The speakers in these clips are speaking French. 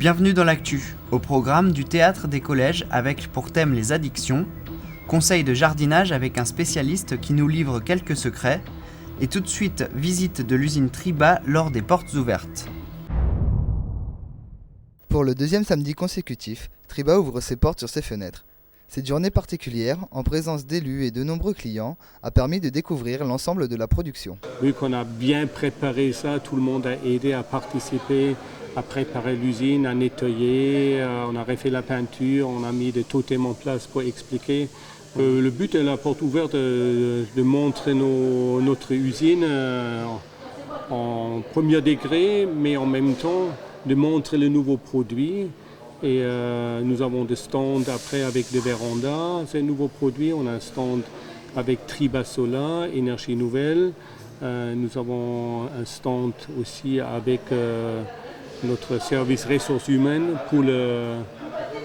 Bienvenue dans l'actu, au programme du théâtre des collèges avec pour thème les addictions, conseils de jardinage avec un spécialiste qui nous livre quelques secrets, et tout de suite visite de l'usine Triba lors des portes ouvertes. Pour le deuxième samedi consécutif, Triba ouvre ses portes sur ses fenêtres. Cette journée particulière, en présence d'élus et de nombreux clients, a permis de découvrir l'ensemble de la production. Vu qu'on a bien préparé ça, tout le monde a aidé à participer, à préparer l'usine, à nettoyer, on a refait la peinture, on a mis des totems en place pour expliquer. Le but de la porte ouverte, de montrer notre usine en premier degré, mais en même temps de montrer les nouveaux produits. Et nous avons des stands après avec des vérandas, ces nouveaux produits. On a un stand avec Triba Solar, énergie nouvelle. Nous avons un stand aussi avec notre service ressources humaines pour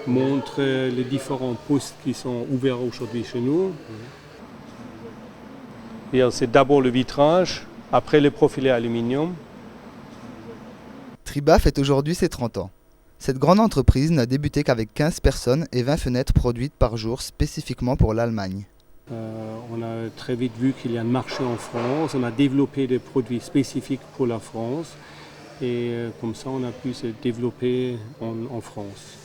montrer les différents postes qui sont ouverts aujourd'hui chez nous. Et c'est d'abord le vitrage, après le profilé aluminium. Triba fête aujourd'hui ses 30 ans. Cette grande entreprise n'a débuté qu'avec 15 personnes et 20 fenêtres produites par jour spécifiquement pour l'Allemagne. On a très vite vu qu'il y a un marché en France, on a développé des produits spécifiques pour la France et comme ça on a pu se développer en France.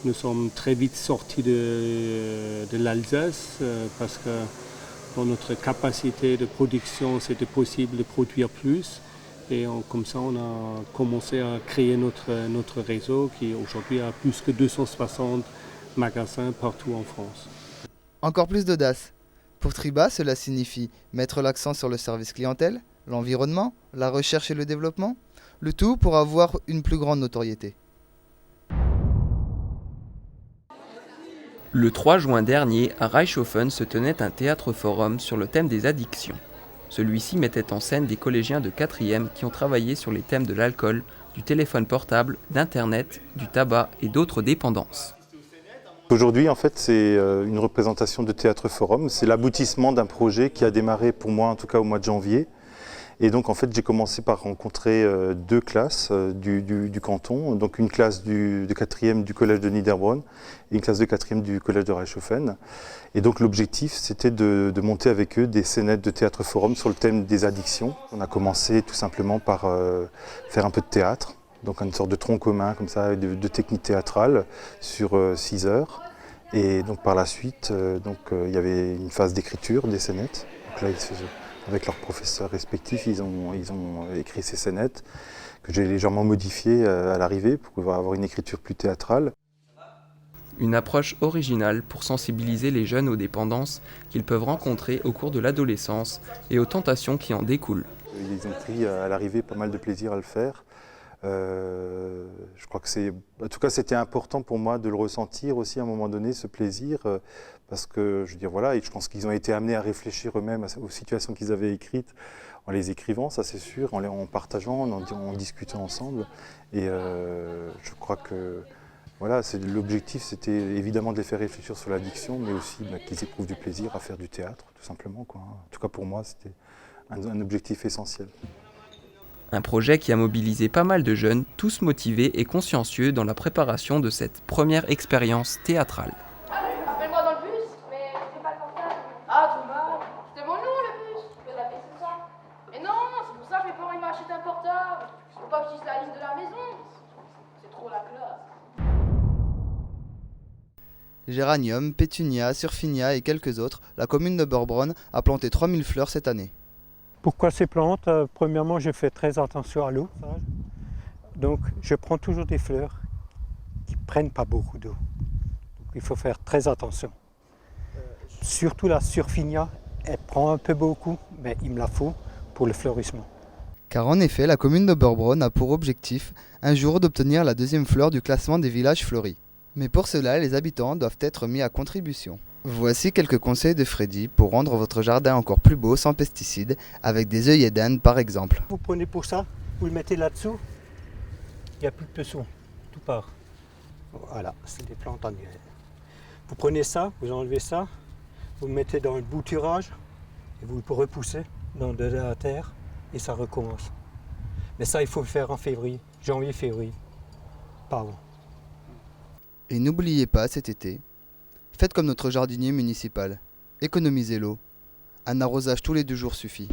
Nous sommes très vite sortis de l'Alsace parce que dans notre capacité de production c'était possible de produire plus. Et comme ça, on a commencé à créer notre réseau qui aujourd'hui a plus que 260 magasins partout en France. Encore plus d'audace. Pour Triba, cela signifie mettre l'accent sur le service clientèle, l'environnement, la recherche et le développement, le tout pour avoir une plus grande notoriété. Le 3 juin dernier, à Reichshofen se tenait un théâtre-forum sur le thème des addictions. Celui-ci mettait en scène des collégiens de 4e qui ont travaillé sur les thèmes de l'alcool, du téléphone portable, d'Internet, du tabac et d'autres dépendances. Aujourd'hui, en fait, c'est une représentation de Théâtre Forum. C'est l'aboutissement d'un projet qui a démarré, pour moi en tout cas, au mois de janvier. Et donc, en fait, j'ai commencé par rencontrer deux classes du canton. Donc, une classe de 4e du collège de Niederbronn et une classe de 4e du collège de Reichshofen. Et donc, l'objectif, c'était de monter avec eux des scénettes de Théâtre Forum sur le thème des addictions. On a commencé tout simplement par faire un peu de théâtre. Donc, une sorte de tronc commun, comme ça, de techniques théâtrales sur 6 heures. Et donc, par la suite, il y avait une phase d'écriture des scénettes. Donc là, avec leurs professeurs respectifs, ils ont écrit ces scénettes que j'ai légèrement modifiées à l'arrivée pour pouvoir avoir une écriture plus théâtrale. Une approche originale pour sensibiliser les jeunes aux dépendances qu'ils peuvent rencontrer au cours de l'adolescence et aux tentations qui en découlent. Ils ont pris à l'arrivée pas mal de plaisir à le faire. Je crois que en tout cas, c'était important pour moi de le ressentir aussi à un moment donné, ce plaisir, parce que je veux dire voilà, et je pense qu'ils ont été amenés à réfléchir eux-mêmes aux situations qu'ils avaient écrites en les écrivant, ça c'est sûr, en partageant, en discutant ensemble. Et je crois que voilà, l'objectif, c'était évidemment de les faire réfléchir sur l'addiction, mais aussi qu'ils éprouvent du plaisir à faire du théâtre, tout simplement, quoi. En tout cas pour moi, c'était un objectif essentiel. Un projet qui a mobilisé pas mal de jeunes, tous motivés et consciencieux dans la préparation de cette première expérience théâtrale. Appelle-moi dans le bus, mais c'est pas le portable. Ah, Thomas, c'était mon nom le bus. Je vais l'appeler ce soir. Mais non, c'est pour ça que j'ai pas envie de m'acheter un portable. Faut pas que je dise la liste de la maison. C'est trop la classe. Géranium, pétunia, surfinia et quelques autres, la commune de Borbronn a planté 3000 fleurs cette année. Pourquoi ces plantes? Premièrement, je fais très attention à l'eau. Donc, je prends toujours des fleurs qui ne prennent pas beaucoup d'eau. Donc, il faut faire très attention. Surtout la surfinia, elle prend un peu beaucoup, mais il me la faut pour le fleurissement. Car en effet, la commune de Borbronn a pour objectif un jour d'obtenir la 2e fleur du classement des villages fleuris. Mais pour cela, les habitants doivent être mis à contribution. Voici quelques conseils de Freddy pour rendre votre jardin encore plus beau sans pesticides, avec des œillets d'Inde par exemple. Vous prenez pour ça, vous le mettez là-dessous, il n'y a plus de pesson, tout part. Voilà, c'est des plantes annuelles. Vous prenez ça, vous enlevez ça, vous le mettez dans le bouturage et vous le repoussez dans de la terre et ça recommence. Mais ça, il faut le faire en février, janvier-février. pas avant. Et n'oubliez pas cet été, faites comme notre jardinier municipal. Économisez l'eau. Un arrosage tous les 2 jours suffit.